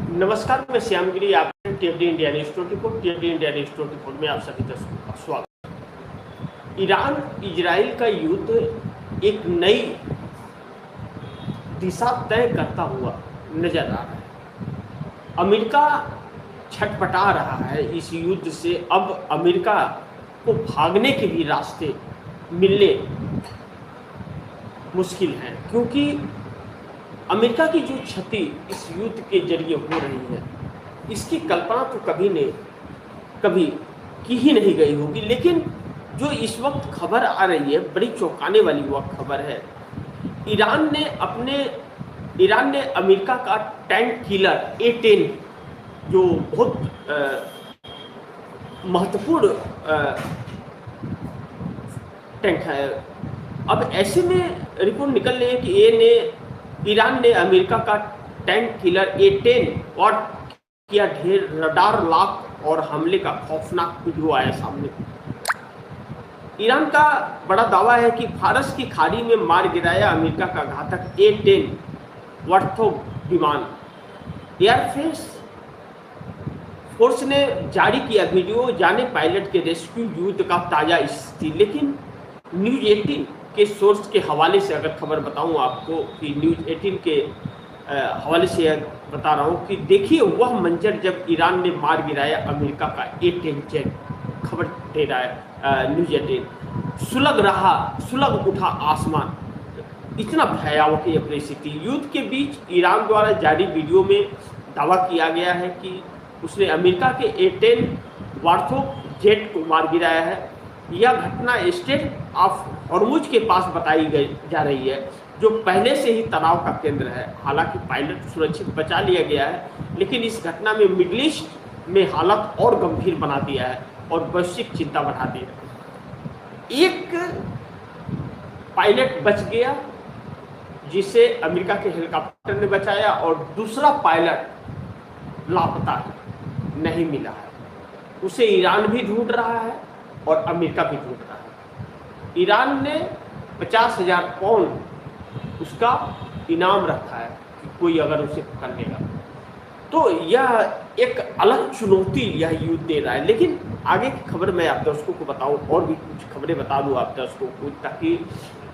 नमस्कार, मैं श्यामगिरी। आप टीएफडी इंडिया न्यूज 24 टीएफडी इंडिया न्यूज 24 में आप सभी दर्शकों का स्वागत। ईरान इजराइल का युद्ध एक नई दिशा तय करता हुआ नजर आ रहा है। अमेरिका छटपटा रहा है इस युद्ध से। अब अमेरिका को भागने के भी रास्ते मिलने मुश्किल हैं, क्योंकि अमेरिका की जो क्षति इस युद्ध के जरिए हो रही है, इसकी कल्पना तो कभी की ही नहीं गई होगी। लेकिन जो इस वक्त खबर आ रही है, बड़ी चौंकाने वाली वह खबर है। ईरान ने अमेरिका का टैंक किलर A-10, जो बहुत महत्वपूर्ण टैंक है, अब ऐसे में रिपोर्ट निकल रही है कि ईरान ने अमेरिका का टैंक किलर A-10 और किया ढेर रडार लॉक और हमले का खौफनाक वीडियो आया सामने। ईरान का बड़ा दावा है कि फारस की खाड़ी में मार गिराया अमेरिका का घातक A-10 वर्थोग विमान। एयरफोर्स ने जारी किया वीडियो, जाने पायलट के रेस्क्यू युद्ध का ताजा स्थिति। लेकिन न्यूज 18 के सोर्स के हवाले से अगर खबर बताऊं आपको, कि न्यूज 18 के हवाले से बता रहा हूं कि देखिए वह मंजर जब ईरान ने मार गिराया अमेरिका का A-10 जेट। खबर दे रहा है न्यूज 18। सुलग उठा आसमान, इतना भयावह यह परिस्थिति। युद्ध के बीच ईरान द्वारा जारी वीडियो में दावा किया गया है कि उसने अमेरिका के A-10 वार्थोग जेट को मार गिराया है। यह घटना स्ट्रेट ऑफ हॉर्मुज के पास बताई जा रही है, जो पहले से ही तनाव का केंद्र है। हालांकि पायलट सुरक्षित बचा लिया गया है, लेकिन इस घटना में मिडिल ईस्ट में हालत और गंभीर बना दिया है और वैश्विक चिंता बढ़ा दी है। एक पायलट बच गया, जिसे अमेरिका के हेलीकॉप्टर ने बचाया, और दूसरा पायलट लापता नहीं मिला है। उसे ईरान भी ढूंढ रहा है और अमेरिका भी ढूंढ रहा है। ईरान ने 50,000 पाउंड उसका इनाम रखा है कि कोई अगर उसे पकड़ लेगा। तो यह एक अलग चुनौती यह युद्ध दे रहा है। लेकिन आगे की खबर मैं आप दर्शकों को बताऊं, और भी कुछ खबरें बता दूं आप दर्शकों को, ताकि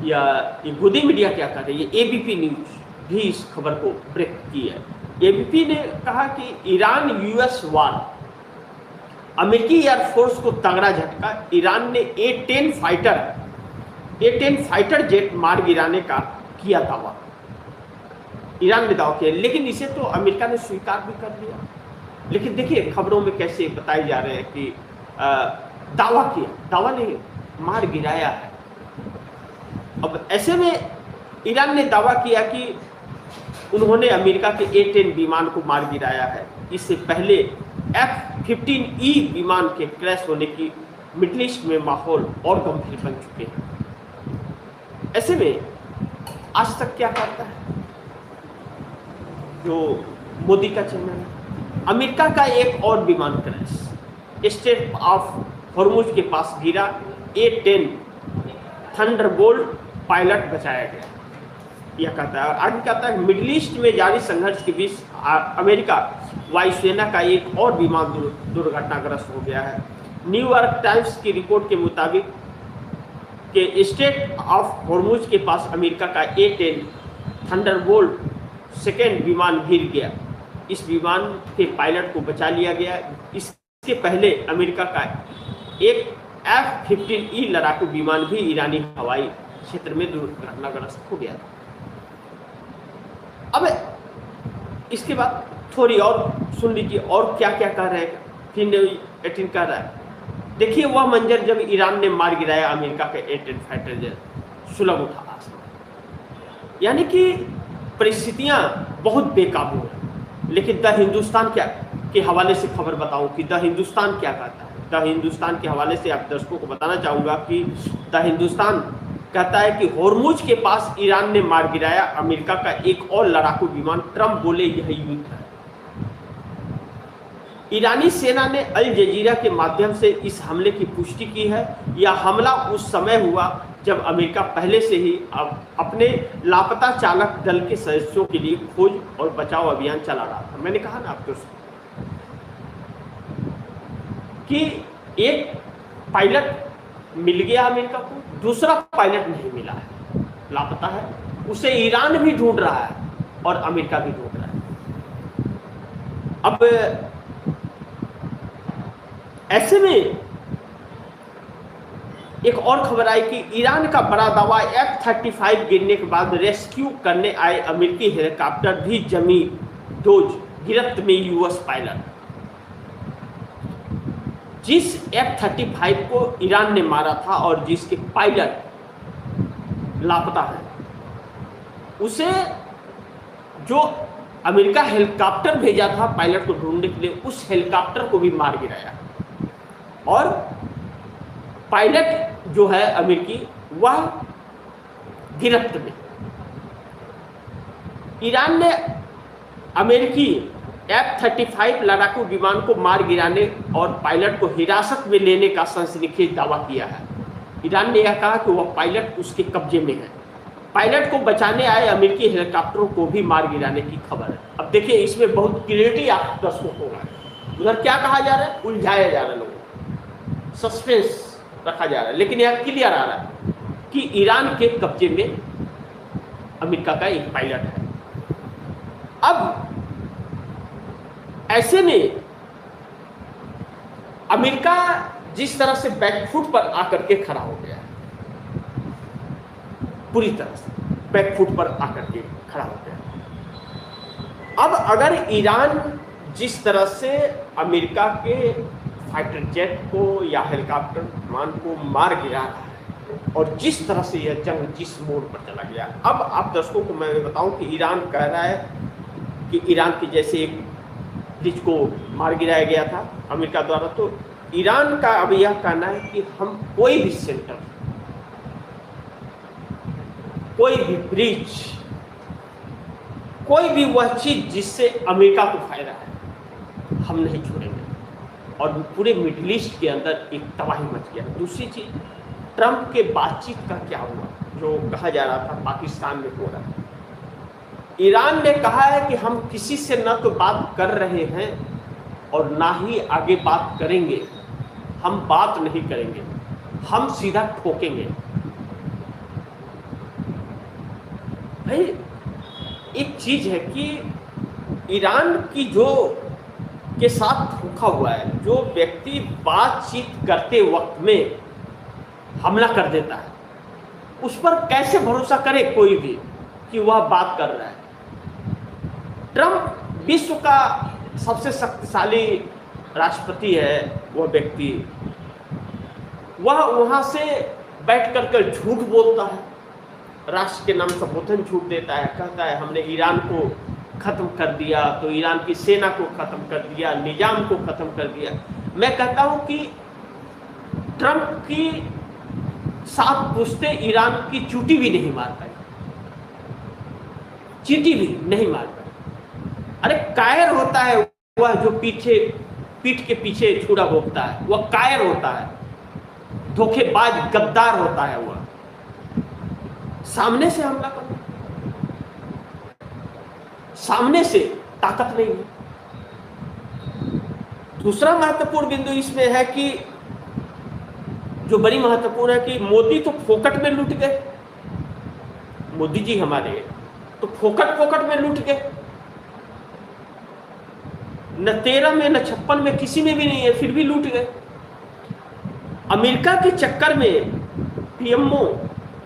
ये गोदी मीडिया क्या कर रही है। ABP न्यूज भी इस खबर को ब्रेक की है। ABP ने कहा कि ईरान US वार, अमेरिकी एयरफोर्स को तगड़ा झटका। ईरान ने A-10 फाइटर जेट मार गिराने का किया दावा। ईरान ने दावा किया, लेकिन इसे तो अमेरिका ने स्वीकार भी कर लिया। लेकिन देखिए खबरों में कैसे बताए जा रहे हैं कि दावा नहीं, मार गिराया है। अब ऐसे में ईरान ने दावा किया कि उन्होंने अमेरिका के A-10 विमान को मार गिराया है। इससे पहले F-15E विमान के क्रैश होने की मिडिल ईस्ट में माहौल और गंभीर बन चुके हैं। ऐसे में आज तक क्या करता है जो मोदी का चैनल है, अमेरिका का एक और विमान क्रैश स्ट्रेट ऑफ हॉर्मुज के पास गिरा। A-10 थंडरबोल्ट पायलट बचाया गया, यह कहता है। और आगे कहता है मिडिल ईस्ट में जारी संघर्ष के बीच अमेरिका वायुसेना का एक और विमान दुर्घटनाग्रस्त हो गया है। न्यूयॉर्क टाइम्स की रिपोर्ट के मुताबिक के स्ट्रेट ऑफ हॉर्मुज के पास अमेरिका का A-10 थंडरबोल्ट सेकेंड विमान गिर गया। इस विमान के पायलट को बचा लिया गया। इसके पहले अमेरिका का एक F-15E लड़ाकू विमान भी ईरानी हवाई क्षेत्र में दुर्घटनाग्रस्त हो गया था। अब इसके बाद थोड़ी और सुन लीजिए और क्या क्या कह रहे हैं। फिर न्यूज 18 कह रहा है, देखिए वह मंजर जब ईरान ने मार गिराया अमेरिका के A-10 फाइटर जेट। सुलग उठा आसमान, यानी कि परिस्थितियां बहुत बेकाबू हैं। लेकिन द हिंदुस्तान क्या के हवाले से खबर बताऊं कि द हिंदुस्तान क्या कहता है। द हिंदुस्तान के हवाले से आप दर्शकों को बताना चाहूंगा कि द हिंदुस्तान कहता है कि हॉर्मुज के पास ईरान ने मार गिराया अमेरिका का एक और लड़ाकू विमान। ट्रंप बोले यह युद्ध है। ईरानी सेना ने अल जजीरा के माध्यम से इस हमले की पुष्टि की है। यह हमला उस समय हुआ जब अमेरिका पहले से ही अपने लापता चालक दल के सदस्यों के लिए खोज और बचाव अभियान चला रहा था। मैंने कहा ना आपको कि एक पायलट मिल गया अमेरिका को, दूसरा पायलट नहीं मिला है, लापता है। उसे ईरान भी ढूंढ रहा है और अमेरिका भी ढूंढ रहा है। अब ऐसे में एक और खबर आई कि ईरान का बड़ा दावा, F-35 गिरने के बाद रेस्क्यू करने आए अमेरिकी हेलीकॉप्टर भी जमी डोज गिरफ्त में यूएस पायलट। जिस F-35 को ईरान ने मारा था और जिसके पायलट लापता है, उसे जो अमेरिका हेलीकॉप्टर भेजा था पायलट को ढूंढने के लिए, उस हेलीकॉप्टर को भी मार गिराया और पायलट जो है अमेरिकी, वह गिरफ्त में। ईरान ने अमेरिकी F-35 लड़ाकू विमान को मार गिराने और पायलट को हिरासत में लेने का सनसनीखेज दावा किया है। ईरान ने यह कहा कि वह पायलट उसके कब्जे में है। पायलट को बचाने आए अमेरिकी हेलीकॉप्टरों को भी मार गिराने की खबर है। अब देखिए, इसमें बहुत क्लियरिटी आप दर्शकों को होगा। उधर क्या कहा जा रहा है? उलझाया जा रहा है, लोगों सस्पेंस रखा जा रहा है, लेकिन यह क्लियर आ रहा है कि ईरान के कब्जे में अमेरिका का एक पायलट है। अब ऐसे में अमेरिका जिस तरह से बैकफुट पर आकर के खड़ा हो गया, पूरी तरह से बैकफुट पर आकर के खड़ा हो गया। अब अगर ईरान जिस तरह से अमेरिका के फाइटर जेट को या हेलीकॉप्टर विमान को मार गिरा रहा है और जिस तरह से यह जंग जिस मोड़ पर चला गया, अब आप दर्शकों को मैं बताऊं कि ईरान कह रहा है कि ईरान की जैसे एक ब्रिज को मार गिराया गया था अमेरिका द्वारा, तो ईरान का अब यह कहना है कि हम कोई भी सेंटर, कोई भी ब्रिज, कोई भी वह चीज जिससे अमेरिका को फायदा है, हम नहीं छोड़ेंगे। और पूरे मिडिल ईस्ट के अंदर एक तबाही मच गया। दूसरी चीज, ट्रंप के बातचीत का क्या हुआ, जो कहा जा रहा था पाकिस्तान में हो रहा है। ईरान ने कहा है कि हम किसी से न तो बात कर रहे हैं और ना ही आगे बात करेंगे। हम बात नहीं करेंगे, हम सीधा ठोकेंगे। भाई, एक चीज है कि ईरान की जो के साथ धोखा हुआ है, जो व्यक्ति बातचीत करते वक्त में हमला कर देता है, उस पर कैसे भरोसा करे कोई भी कि वह बात कर रहा है। ट्रंप विश्व का सबसे शक्तिशाली राष्ट्रपति है, वह व्यक्ति, वह वहां से बैठ कर झूठ बोलता है, राष्ट्र के नाम संबोधन झूठ देता है, कहता है हमने ईरान को खत्म कर दिया, तो ईरान की सेना को खत्म कर दिया, निजाम को खत्म कर दिया। मैं कहता हूं कि ट्रंप की साथ पूछते ईरान की चींटी भी नहीं मार पाई, चींटी भी नहीं मार पाई। अरे कायर होता है वह जो पीठ के पीछे छुरा भोगता है, वह कायर होता है, धोखेबाज गद्दार होता है। वह सामने से हमला कर, सामने से ताकत नहीं है। दूसरा महत्वपूर्ण बिंदु इसमें है कि जो बड़ी महत्वपूर्ण है कि मोदी तो फोकट में लूट गए, मोदी जी हमारे तो फोकट में लूट गए। न 13 में न 56 में किसी में भी नहीं है, फिर भी लूट गए। अमेरिका के चक्कर में पीएमओ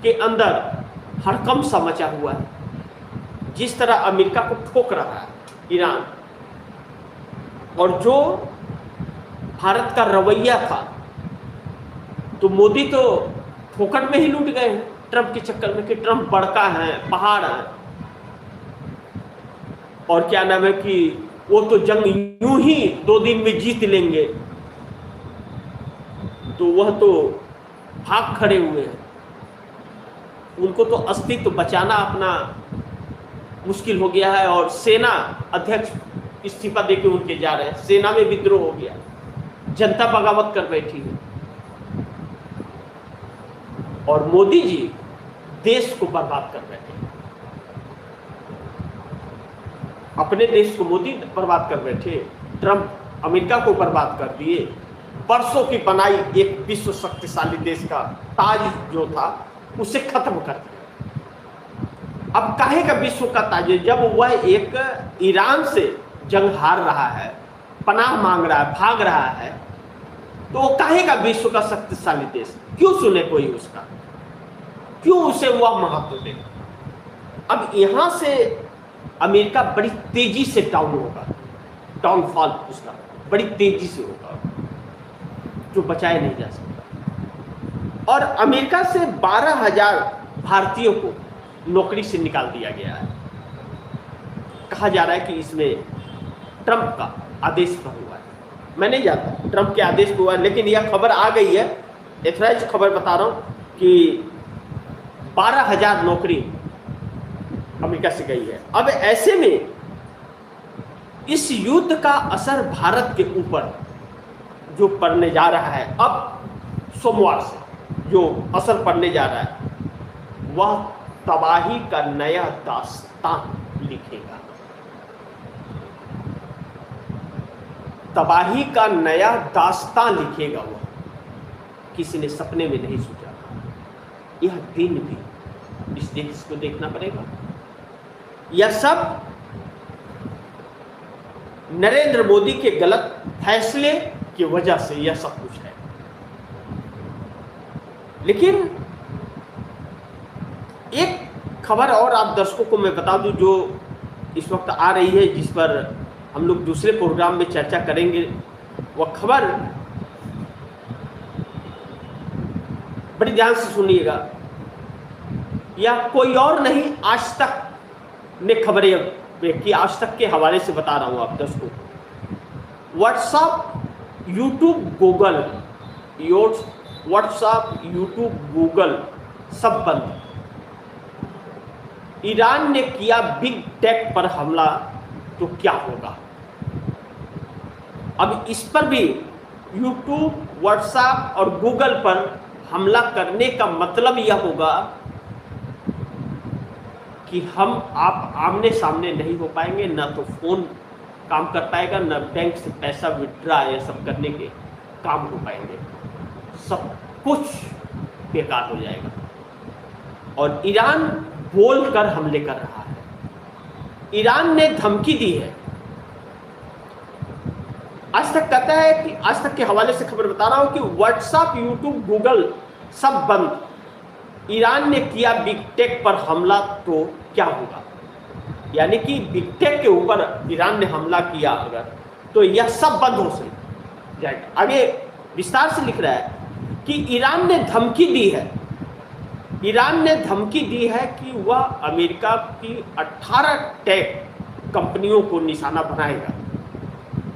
के अंदर हड़कंप सा मचा हुआ है। जिस तरह अमेरिका को ठोक रहा है ईरान, और जो भारत का रवैया था, तो मोदी तो फोकट में ही लूट गए हैं ट्रंप के चक्कर में कि ट्रंप बड़का है, पहाड़ है, और क्या नाम है कि वो तो जंग यूं ही 2 दिन में जीत लेंगे, तो वह तो भाग खड़े हुए हैं। उनको तो अस्तित्व बचाना अपना मुश्किल हो गया है, और सेना अध्यक्ष इस्तीफा देके उनके जा रहे हैं। सेना में विद्रोह हो गया, जनता बगावत कर बैठी है। और मोदी जी देश को बर्बाद कर बैठे। अपने देश को मोदी बर्बाद कर बैठे, ट्रंप अमेरिका को बर्बाद कर दिए, वर्षों की बनाई एक विश्व शक्तिशाली देश का ताज जो था उसे खत्म कर दिया। अब काहे का विश्व का ताज है जब वह एक ईरान से जंग हार रहा है, पनाह मांग रहा है, भाग रहा है, तो काहे का विश्व का शक्तिशाली देश? क्यों सुने कोई उसका? क्यों उसे वह महत्व दे? अब यहां से अमेरिका बड़ी तेजी से डाउन होगा, डाउनफॉल उसका बड़ी तेजी से होगा, जो बचाया नहीं जा सकता। और अमेरिका से 12,000 भारतीयों को नौकरी से निकाल दिया गया है। कहा जा रहा है कि इसमें ट्रंप का आदेश पर हुआ है। मैं नहीं जानता ट्रंप के आदेश पर हुआ है, लेकिन यह खबर आ गई है, एथराइज खबर बता रहा हूं कि 12,000 नौकरी अमेरिका से गई है। अब ऐसे में इस युद्ध का असर भारत के ऊपर जो पड़ने जा रहा है, अब सोमवार से जो असर पड़ने जा रहा है, वह तबाही का नया दास्तान लिखेगा। तबाही का नया दास्तान लिखेगा वह, किसी ने सपने में नहीं सोचा। यह दिन भी इस देश को देखना पड़ेगा। यह सब नरेंद्र मोदी के गलत फैसले की वजह से यह सब कुछ है। लेकिन एक खबर और आप दर्शकों को मैं बता दूं जो इस वक्त आ रही है, जिस पर हम लोग दूसरे प्रोग्राम में चर्चा करेंगे। वह खबर बड़ी ध्यान से सुनिएगा, या कोई और नहीं, आज तक ने खबरें कि आज तक के हवाले से बता रहा हूं आप दर्शकों को। WhatsApp, YouTube, Google, WhatsApp, YouTube, Google सब बंद। ईरान ने किया बिग टेक पर हमला, तो क्या होगा? अब इस पर भी यूट्यूब, व्हाट्सएप और गूगल पर हमला करने का मतलब यह होगा कि हम आप आमने सामने नहीं हो पाएंगे, ना तो फोन काम कर पाएगा, ना बैंक से पैसा विड्रॉ ये सब करने के काम हो पाएंगे, सब कुछ बेकार हो जाएगा। और ईरान बोलकर हमले कर रहा है। ईरान ने धमकी दी है। आज तक कहता है कि आज तक के हवाले से खबर बता रहा हूं कि व्हाट्सएप, यूट्यूब, गूगल सब बंद। ईरान ने किया बिग टेक पर हमला, तो क्या होगा? यानी कि बिग टेक के ऊपर ईरान ने हमला किया अगर, तो यह सब बंद हो जाएगा। आगे विस्तार से लिख रहा है कि ईरान ने धमकी दी है। ईरान ने धमकी दी है कि वह अमेरिका की 18 टेक कंपनियों को निशाना बनाएगा।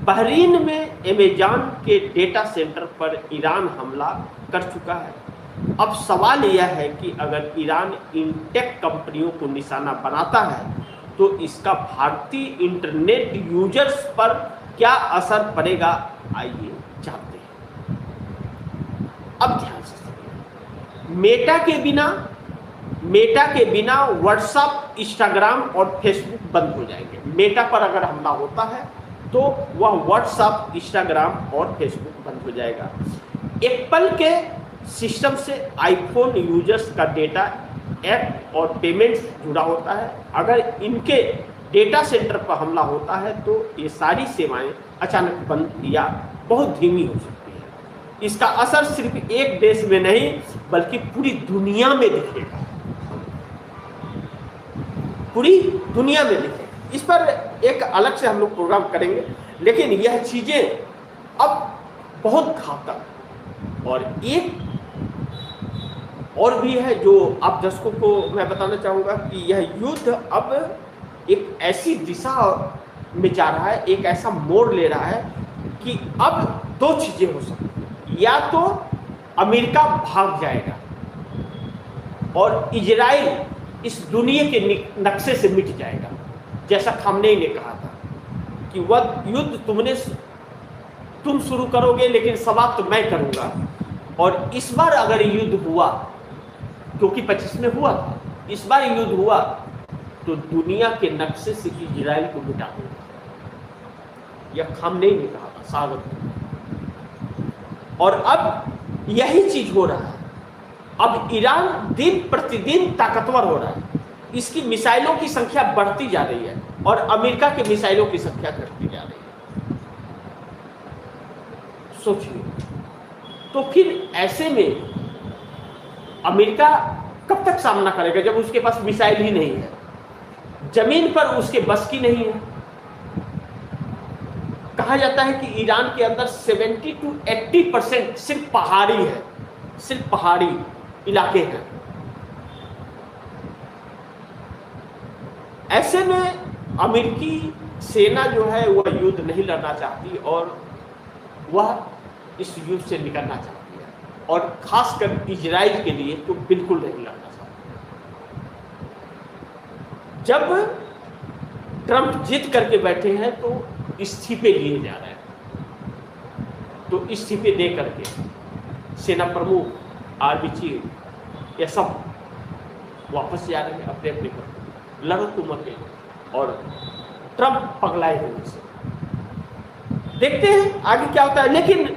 बहरीन में अमेज़न के डेटा सेंटर पर ईरान हमला कर चुका है। अब सवाल यह है कि अगर ईरान इन टेक कंपनियों को निशाना बनाता है तो इसका भारतीय इंटरनेट यूजर्स पर क्या असर पड़ेगा, आइए जानते हैं। अब ध्यान से सुनिए। मेटा के बिना व्हाट्सएप, इंस्टाग्राम और फेसबुक बंद हो जाएंगे। मेटा पर अगर हमला होता है तो वह व्हाट्सएप, इंस्टाग्राम और फेसबुक बंद हो जाएगा। एप्पल के सिस्टम से आईफोन यूजर्स का डेटा, ऐप और पेमेंट्स जुड़ा होता है। अगर इनके डेटा सेंटर पर हमला होता है तो ये सारी सेवाएं अचानक बंद या बहुत धीमी हो सकती है। इसका असर सिर्फ एक देश में नहीं बल्कि पूरी दुनिया में दिखेगा, पूरी दुनिया में दिखेगा। इस पर एक अलग से हम लोग प्रोग्राम करेंगे, लेकिन यह चीजें अब बहुत घातक। और एक और भी है जो आप दर्शकों को मैं बताना चाहूँगा कि यह युद्ध अब एक ऐसी दिशा में जा रहा है, एक ऐसा मोड़ ले रहा है कि अब दो चीज़ें हो सकती हैं। या तो अमेरिका भाग जाएगा और इजराइल इस दुनिया के नक्शे से मिट जाएगा, जैसा खामनेई ने कहा था कि वह युद्ध तुम शुरू करोगे लेकिन समाप्त मैं करूँगा। और इस बार अगर युद्ध हुआ क्योंकि 25 में हुआ था, इस बार युद्ध हुआ तो दुनिया के नक्शे से इजराइल को मिटा देगा। यह खामनेई ने कहा था सागत। और अब यही चीज हो रहा है। अब ईरान दिन प्रतिदिन ताकतवर हो रहा है, इसकी मिसाइलों की संख्या बढ़ती जा रही है और अमेरिका के मिसाइलों की संख्या घटती जा रही है। सोचिए, तो फिर ऐसे में अमेरिका कब तक सामना करेगा जब उसके पास मिसाइल ही नहीं है, जमीन पर उसके बस की नहीं है। कहा जाता है कि ईरान के अंदर 70 to 80% सिर्फ पहाड़ी है, सिर्फ पहाड़ी इलाके हैं। ऐसे में अमेरिकी सेना जो है वह युद्ध नहीं लड़ना चाहती और वह इस युद्ध से निकलना चाहती है, और खासकर इजराइल के लिए तो बिल्कुल नहीं लड़ना चाहती। जब ट्रंप जीत करके बैठे हैं तो इस्तीफे लिए जा रहे हैं, तो इस्तीफे दे करके सेना प्रमुख, आर्मी चीफ, ये सब वापस जा रहे हैं अपने अपने घर। लड़ो तो मत गई और ट्रंप पगलाए हुए से। देखते हैं आगे क्या होता है। लेकिन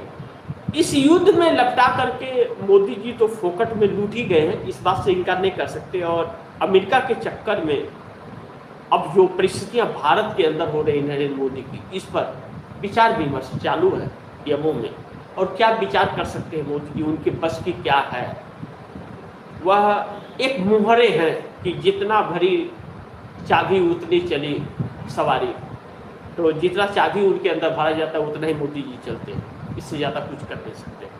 इस युद्ध में लपटा करके मोदी जी तो फोकट में लूट ही गए हैं, इस बात से इनकार नहीं कर सकते। और अमेरिका के चक्कर में अब जो परिस्थितियां भारत के अंदर हो रही नरेंद्र मोदी की, इस पर विचार विमर्श चालू है यमों में। और क्या विचार कर सकते हैं मोदी जी, उनके बस की क्या है। वह एक मुहरे हैं कि जितना भरी चाबी उतनी चली सवारी, तो जितना चाबी उनके अंदर भरा जाता है उतना ही मोदी जी चलते हैं, इससे ज़्यादा कुछ कर नहीं सकते।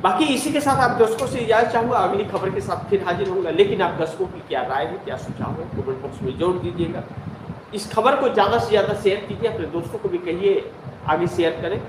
बाकी इसी के साथ आप दर्शकों से इजाज़त चाहूँगा, अगली खबर के साथ फिर हाजिर होऊंगा। लेकिन आप दर्शकों की क्या राय है, क्या सुझाव है, कमेंट बॉक्स में जोड़ दीजिएगा। इस खबर को ज़्यादा से ज़्यादा शेयर कीजिए, अपने दोस्तों को भी कहिए आगे शेयर करें।